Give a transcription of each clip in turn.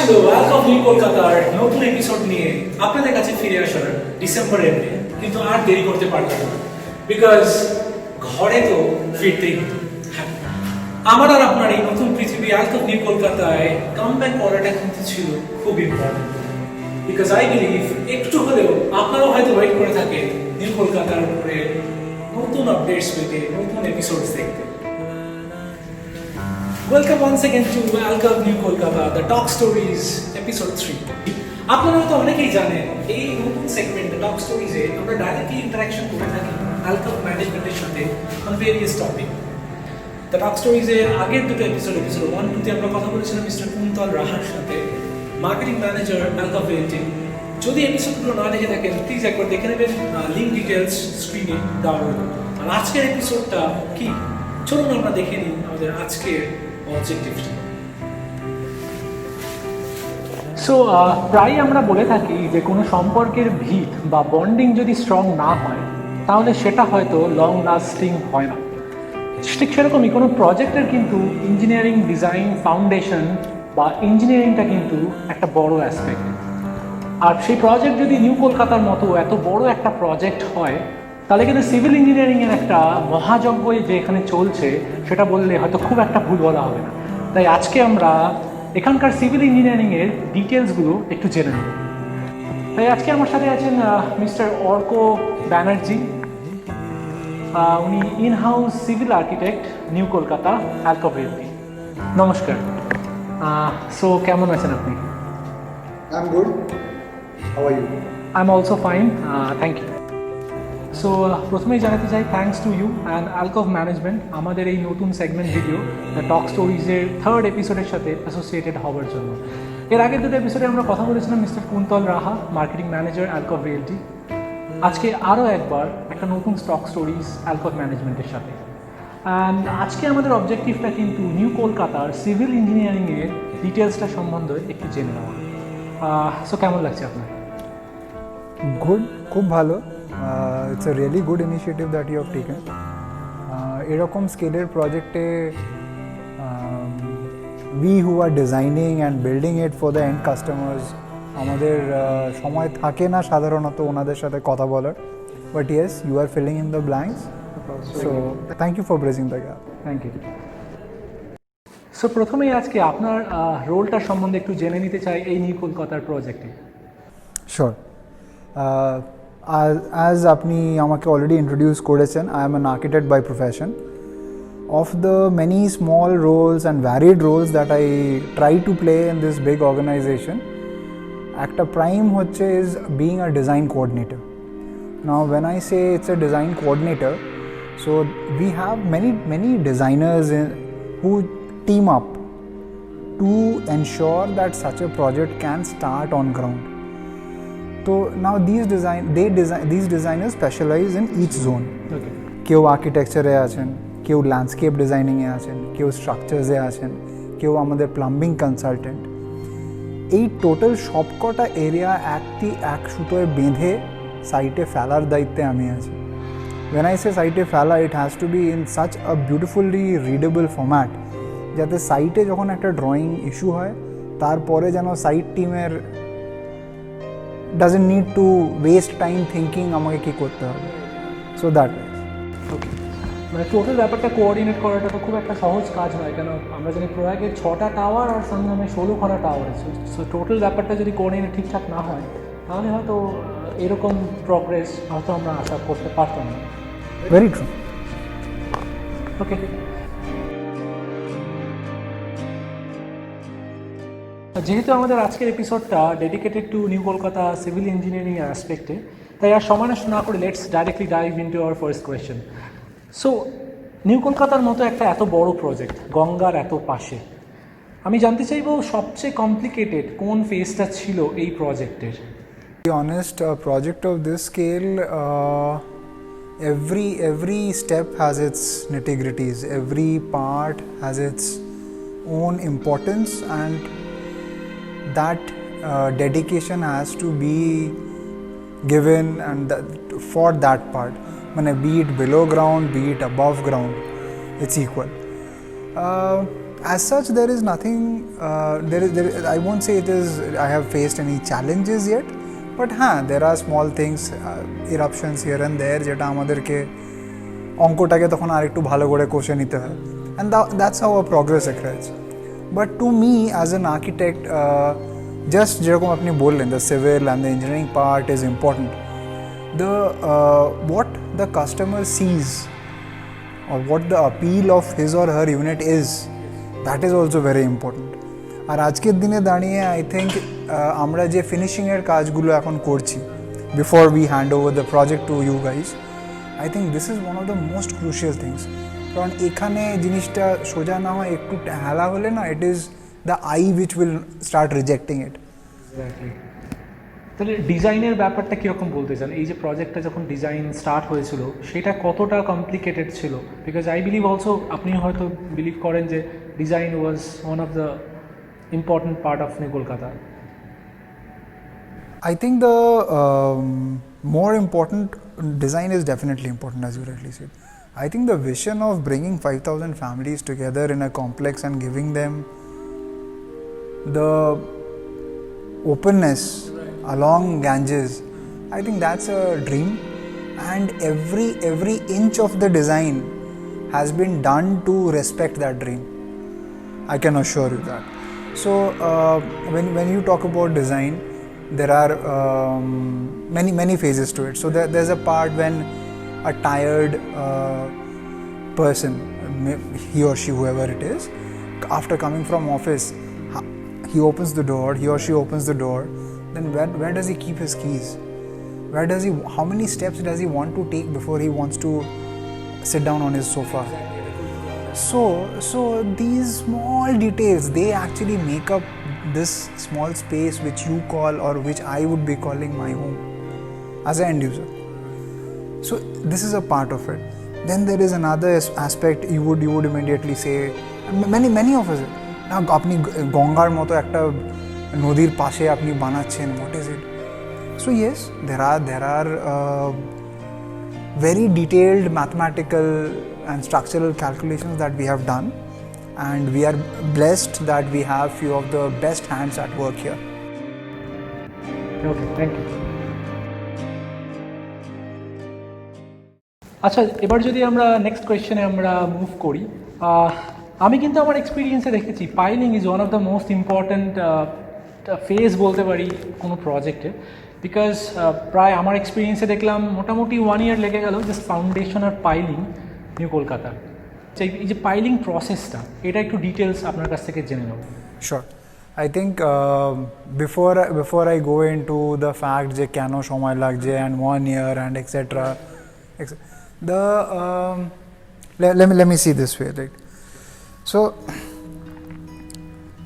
ছিল welcome of new কলকাতার নতুন এপিসোড নিয়ে আপনাদের কাছে ফিরে আসার ডিসেম্বর এন্ডে, কিন্তু আর দেরি করতে পারলাম না বিকজ ঘরে তো ফিরতেই হতো। আমার আর আপনার এই নতুন পৃথিবী ওয়েলকাম অফ নিউ কলকাতায় কামব্যাক করাটা কিন্তু ছিল খুব ইম্পর্টেন্ট, বিকজ আই বিলিভ একটু হলেও আপনারাও হয়তো ওয়েট করে থাকেন নিউ কলকাতার উপরে নতুন আপডেটস পেতে, নতুন এপিসোডস দেখতে। Welcome once again to Welcome New Kolkata, the Talk Stories episode 3. আপনারা তো অনেকেই জানেন এই নতুন সেগমেন্ট দ্য টক স্টোরিজে আমরা ডাইরেক্টলি ইন্টারঅ্যাকশন করে থাকি ওয়েলকাম ম্যানেজমেন্টের সাথে on various topic. The talk স্টোরিজের আগের দুটো এপিসোড 1, 2 তে আমরা কথা বলেছিলাম মিস্টার কুন্তল রাহার সাথে, মার্কেটিং ম্যানেজার ওয়েলকাম ভেরিটি। যদি এপিসোডগুলো না দেখে থাকেন প্লিজ একবার দেখে নেবেন, লিঙ্ক ডিটেলস স্ক্রিনে দেওয়া রইল। আর আজকের এপিসোডটা কি, চলুন আমরা দেখে নিই আমাদের আজকের অবজেক্টিভটা। সো প্রায় আমরা বলে থাকি যে কোনো সম্পর্কের ভিত বা বন্ডিং যদি স্ট্রং না হয় তাহলে সেটা হয়তো লং লাস্টিং হয় না। ঠিক সেরকমই কোনো প্রজেক্টের কিন্তু ইঞ্জিনিয়ারিং ডিজাইন ফাউন্ডেশন বা ইঞ্জিনিয়ারিংটা কিন্তু একটা বড় অ্যাসপেক্ট। আর সেই প্রজেক্ট যদি নিউ কলকাতার মতো এত বড় একটা প্রজেক্ট হয় তাহলে কিন্তু সিভিল ইঞ্জিনিয়ারিংয়ের একটা মহাযজ্ঞ যে এখানে চলছে সেটা বললে হয়তো খুব একটা ভুল বলা হবে না। তাই আজকে আমরা এখানকার সিভিল ইঞ্জিনিয়ারিংয়ের ডিটেলসগুলো একটু জেনে নেব। তাই আজকে আমার সাথে আছেন মিস্টার অর্ক ব্যানার্জি, উনি in house civil architect new Kolkata অ্যালকোভেরি। নমস্কার। সো কেমন আছেন আপনি? I am good. How are you? I am also fine, thank you. So প্রথমেই জানাতে চাই thanks to you and Alcove management আমাদের এই নতুন সেগমেন্ট ভিডিও দ্য টক স্টোরিজের 3rd এপিসোডের সাথে অ্যাসোসিয়েটেড হওয়ার জন্য। এর আগের দুটো এপিসোডে আমরা কথা বলেছিলাম মিস্টার কুন্তল রাহা, মার্কেটিং ম্যানেজার অ্যালকভ রিয়েলটি। আজকে আরও একবার একটা নতুন স্টক স্টোরিজ অ্যালকভ ম্যানেজমেন্টের সাথে। অ্যান্ড আজকে আমাদের অবজেক্টিভটা কিন্তু নিউ কলকাতার সিভিল ইঞ্জিনিয়ারিংয়ের ডিটেলসটা সম্বন্ধে একটু জেনে নেওয়া। সো কেমন লাগছে আপনার? গুড, খুব ভালো। It's a really good initiative that you have taken. এরকম স্কেলের প্রজেক্টে we who are designing and building it for the end customers, আমাদের সময় থাকে না সাধারণত ওনাদের সাথে কথা বলার, but yes you are filling in the blanks, so thank you for bridging the gap. Thank you. So প্রথমেই আজকে আপনার রোলটার সম্বন্ধে একটু জেনে নিতে চাই এই নিউ কলকাতার প্রজেক্টে। শিওর। as আপনি আমাকে অলরেডি ইন্ট্রোডিউস করেছেন, I am an architect by profession. Of the many small roles and varied roles that I try to play in this big organization, একটা prime হচ্ছে is being a design coordinator. Now when I say it's a design coordinator, so we have many designers who team up to ensure that such a project can start on ground. So now these designers specialize in each zone. Okay. কেউ আর্কিটেকচারে আছেন, কেউ landscape ডিজাইনিংয়ে আছেন, কেউ স্ট্রাকচার্সে আছেন, কেউ আমাদের plumbing consultant. এই টোটাল সবকটা এরিয়া এক সুতোয় বেঁধে সাইটে ফেলার দায়িত্বে আমি আছি। When I say সাইটে ফেলা, it has to be in such a beautifully readable format যাতে সাইটে যখন একটা ড্রয়িং ইস্যু হয় তারপরে যেন সাইট টিমের doesn't need to waste time thinking আমাকে কী করতে হবে। So that is. ওকে, মানে টোটাল ব্যাপারটা কোঅর্ডিনেট করাটা তো খুব একটা সহজ কাজ নয়, কেন আমরা জানি প্রয়াগের 6টা টাওয়ার আর সঙ্গমে 16খানা টাওয়ার আছে। সো টোটাল ব্যাপারটা যদি কোঅর্ডিনেট ঠিকঠাক না হয় তাহলে হয়তো এরকম প্রগ্রেস হয়তো আমরা আশা করতে পারতাম না। Very true. ওকে, যেহেতু আমাদের আজকের এপিসোডটা dedicated to new Kolkata civil engineering অ্যাসপেক্টে, তাই আর সময় নষ্ট না করে let's directly dive into our first question. So new কলকাতার মতো একটা এত বড় প্রজেক্ট, গঙ্গার এত পাশে, আমি জানতে চাইবো সবচেয়ে কমপ্লিকেটেড কোন ফেজটা ছিল এই প্রজেক্টের? To be honest, a project of this scale, every step has its nitty-gritties. Every part has its own importance, and that dedication has to be given and for that part. Be it below ground, be it above ground, it's equal. As such, there is nothing. I won't say it is. I have faced any challenges yet, but there are small things, eruptions here and there, যেটা আমাদেরকে অঙ্কটাকে তখন আরেকটু ভালো করে কষে নিতে হয়, and that's how a progress occurs. But to me, as an architect, just যেরকম আপনি বললেন, the civil and the engineering part is important. The what the customer sees or what the appeal of his or her unit is, that is also very important. আর আজকের দিনে দাঁড়িয়ে I think আমরা যে ফিনিশিংয়ের কাজগুলো এখন করছি before we hand over the project to you guys, I think this is one of the most crucial things. কারণ এখানে জিনিসটা সোজা না হয়, একটু হেলা হলে না, it is the eye which will start rejecting it. তাহলে ডিজাইনের ব্যাপারটা কীরকম বলতে চান? এই যে প্রজেক্টটা যখন ডিজাইন স্টার্ট হয়েছিল সেটা কতটা কমপ্লিকেটেড ছিল? বিকজ আই বিলিভ অলসো, আপনি হয়তো বিলিভ করেন যে design was one of the important part of new Kolkata. I think the more important, design is definitely important, as you rightly said. I think the vision of bringing 5,000 families together in a complex and giving them the openness along Ganges, I think that's a dream, and every inch of the design has been done to respect that dream. I can assure you that. So when you talk about design, there are many phases to it. So there's a part when a tired person, he or she, whoever it is, after coming from office, he or she opens the door, then where does he keep his keys? How many steps does he want to take before he wants to sit down on his sofa? So these small details, they actually make up this small space which you call, or which I would be calling, my home as an end user. So this is a part of it. Then there is another aspect you would immediately say, many of us, now apni gongar moto ekta nodir pashe apni banachen, what is it? So yes, there are very detailed mathematical and structural calculations that we have done, and we are blessed that we have few of the best hands at work here. Okay, thank you. আচ্ছা, এবার যদি আমরা next কোয়েশ্চেনে আমরা move করি, আমি কিন্তু আমার এক্সপিরিয়েন্সে দেখেছি piling is one of the most important phase বলতে পারি কোনো প্রজেক্টে। বিকজ প্রায় আমার এক্সপিরিয়েন্সে দেখলাম মোটামুটি 1 year লেগে গেল জাস্ট ফাউন্ডেশন আর পাইলিং নিউ কলকাতার। এই যে পাইলিং প্রসেসটা, এটা একটু ডিটেলস আপনার কাছ থেকে জেনে নেব। Sure. I think before I go into the fact যে কেন সময় লাগছে and 1 year and etc. Let me see this way, right? So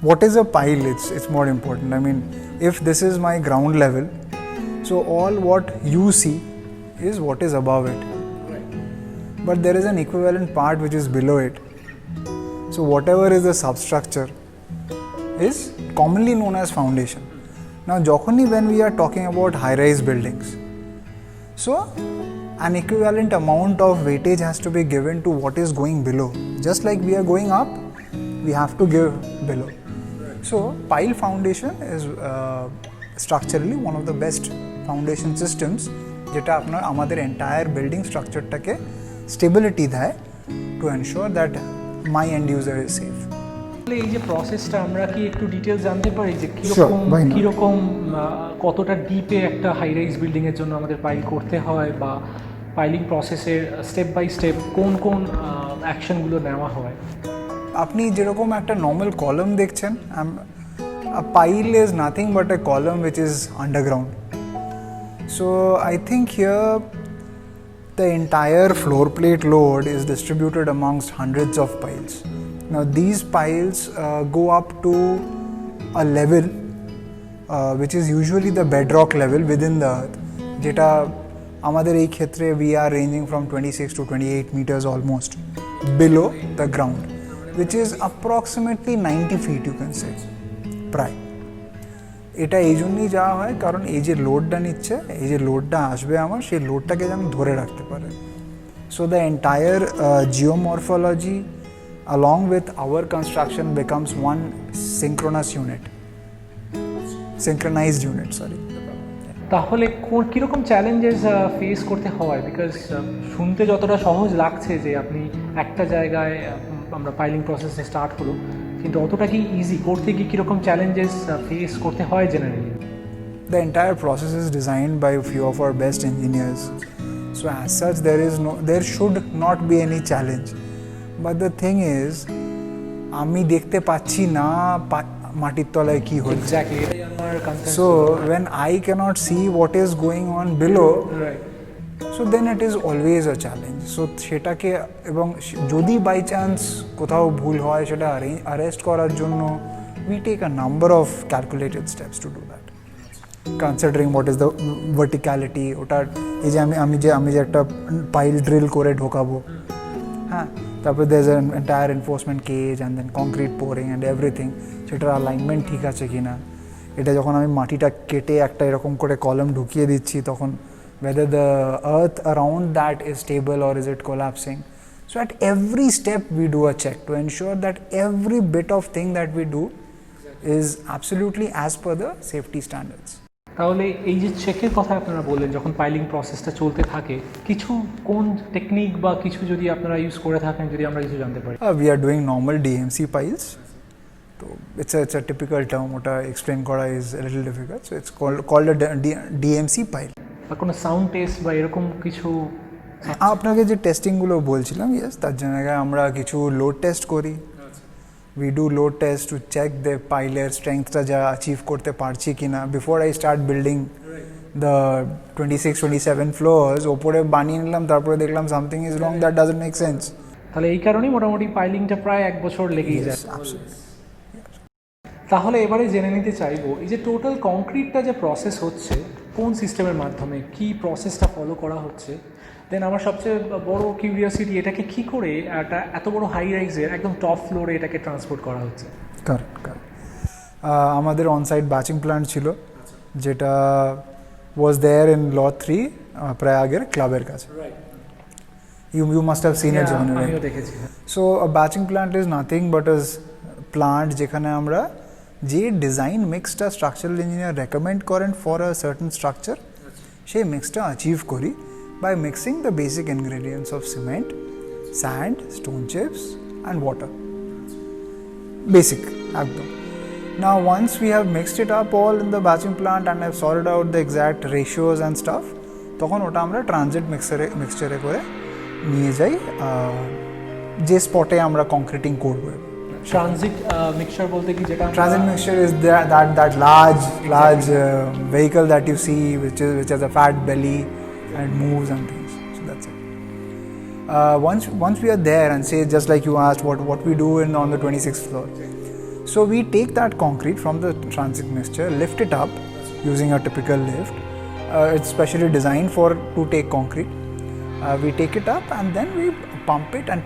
what is a pile? It's more important. I mean, if this is my ground level, so all what you see is what is above it. But there is an equivalent part which is below it. So whatever is the substructure is commonly known as foundation. Now jokhoni when we are talking about high-rise buildings, so an equivalent amount of weightage has to be given to what is going below. Just like we are going up, we have to give below. So pile foundation is structurally one of the best foundation systems যেটা আপনার আমাদের entire building স্ট্রাকচারটাকে stability দেয় to ensure that my and user is safe. এই যে প্রসেসটা আমরা কি একটু ডিটেলস জানতে পারি যে কীরকম কতটা ডিপে একটা হাই রাইজ বিল্ডিংয়ের জন্য আমাদের পাইল করতে হয়, বা পাইলিং প্রসেসের স্টেপ বাই স্টেপ কোন অ্যাকশনগুলো নেওয়া হয়? আপনি যেরকম একটা নর্মাল কলাম দেখছেন, a pile is nothing but a column which is underground. So I think here the entire floor plate load is distributed amongst hundreds of piles. Now these piles go up to a level which is usually the bedrock level within the earth. যেটা আমাদের এই ক্ষেত্রে we are ranging from 26 to 28 meters almost below the ground, which is approximately 90 feet you can say প্রায়। এটা এই জন্যই যাওয়া হয় কারণ এই যে লোডটা নিচ্ছে, এই যে লোডটা আসবে আমার, সেই লোডটাকে যেন ধরে রাখতে পারে। So the entire geomorphology along with our construction becomes one synchronized unit, sorry. তাহলে কীরকম চ্যালেঞ্জেস ফেস করতে হয়? বিকজ শুনতে যতটা সহজ লাগছে যে আপনি একটা জায়গায় আমরা পাইলিং প্রসেসে স্টার্ট হলো, কিন্তু অতটা কি ইজি? করতে গিয়ে কীরকম চ্যালেঞ্জেস ফেস করতে হয় generally? The entire process is designed by a few of our best engineers. So as such, there should not be any challenge. But the thing is, আমি দেখতে পাচ্ছি না মাটির তলায় কি হচ্ছে। এক্স্যাক্টলি, এটাই আমার concern. So when I cannot see what is going on below, right, so then it is always a challenge. So সেটাকে, এবং যদি বাই চান্স কোথাও ভুল হয় সেটা অ্যারেস্ট করার জন্য we take a number of calculated steps to do that. Considering what is the verticality, ওটার এই যে আমি যে একটা পাইল ড্রিল করে ঢোকাবো, হ্যাঁ, তারপর there's an entire enforcement cage and then concrete pouring and everything, সেটার অ্যালাইনমেন্ট ঠিক আছে কিনা, এটা যখন আমি মাটিটা কেটে একটা এরকম করে কলাম ঢুকিয়ে দিচ্ছি তখন whether the earth around that is stable or is it collapsing. So at every step we do a check to ensure that every bit of thing that we do is absolutely as per the safety standards. তাহলে এই যে চেকের কথা আপনারা বললেন, যখন piling প্রসেসটা চলতে থাকে, কিছু কোন টেকনিক বা কিছু যদি আপনারা ইউজ করে থাকেন, যদি আমরা কিছু জানতে পারি? We are doing normal DMC piles. So it's a typical term. ওটা explain করা is a little difficult. So it's called a DMC pile. বা কোনো সাউন্ড টেস্ট বা এরকম কিছু? আপনাকে যে টেস্টিংগুলো বলছিলাম, ইয়েস, তার জায়গায় আমরা কিছু লোড টেস্ট করি। We do load test to check the piler strengthটা যা অ্যাচিভ করতে পারছি কিনা before I start building the 26-27 floors. ওপরে বানিয়ে নিলাম, তারপরে দেখলাম something is wrong, that doesn't make sense. তাহলে এই কারণেই মোটামুটি পাইলিংটা প্রায় 1 বছর লেগেই যায়। তাহলে এবারে জেনে নিতে চাইবো, এই যে টোটাল কংক্রিটটা যে প্রসেস হচ্ছে কোন সিস্টেমের মাধ্যমে, কি প্রসেসটা ফলো করা হচ্ছে? দেন আমার সবচেয়ে বড় কিউরিয়াসিটি, এটাকে কী করে একটা এত বড় হাই রাইজের একদম টপ ফ্লোরে এটাকে ট্রান্সপোর্ট করা হচ্ছে? কারেক্ট। আমাদের অনসাইট ব্যাচিং প্ল্যান্ট ছিল, যেটা ওয়াজ দেয়ার ইন ল 3 প্রয়াগের ক্লাবের কাছে। You must have seen it, John. আমিও দেখেছি। So a batching plant is nothing but a plant যেখানে আমরা যে ডিজাইন মিক্সটা স্ট্রাকচারাল ইঞ্জিনিয়ার রেকমেন্ড করেন ফর আ সার্টেন স্ট্রাকচার, সেই মিক্সটা অ্যাচিভ করি by mixing the basic ingredients of cement, sand, stone chips and water. Basic, ekdom. Now once we have mixed it up all in the batching plant and have sorted out the exact ratios and stuff, তখন ওটা আমরা transit মিক্সচারে করে নিয়ে যাই যে স্পটে আমরা কংক্রিটিং করব। ট্রানজিট মিক্সচার বলতে কি? যেটা transit mixture is that large vehicle that you see which has a fat belly and moves and things. So that's it. Once we are there, and say just like you asked what we do on the 26th floor. So we take that concrete from the transit mixture, lift it up using a typical lift. It's specially designed to take concrete. We take it up and then we pump it and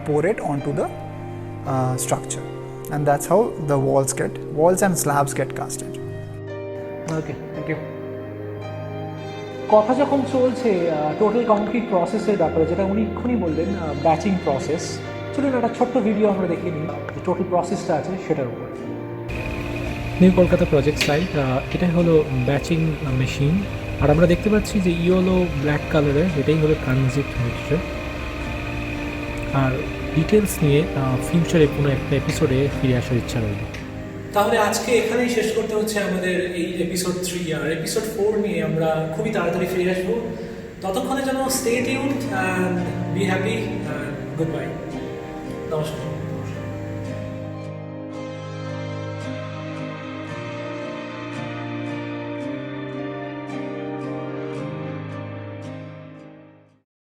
pour it onto the structure, and that's how the walls and slabs get casted. Okay, thank you. কথা যখন চলছে total concrete প্রসেসের ব্যাপারে, যেটা উনি এক্ষুনি বললেন batching process, চলুন একটা ছোট্ট ভিডিও আমরা দেখে নিই টোটাল প্রসেসটা আছে সেটার উপর। নিউ কলকাতা প্রজেক্ট সাইট, এটাই হলো ব্যাচিং মেশিন, আর আমরা দেখতে পাচ্ছি যে ইয়েলো ব্ল্যাক কালারের, এটাই হলো ট্রানজিট মিক্সচার। আর ডিটেলস নিয়ে ফিউচারে কোনো একটা এপিসোডে ফিরে আসার ইচ্ছা রইল। তাহলে আজকে এখানেই শেষ করতে হচ্ছে আমাদের এই এপিসোড 3, আর এপিসোড 4 নিয়ে আমরা খুবই তাড়াতাড়ি ফিরে আসবো। ততক্ষণে যেন stay tuned and be happy, good bye, নমস্কার।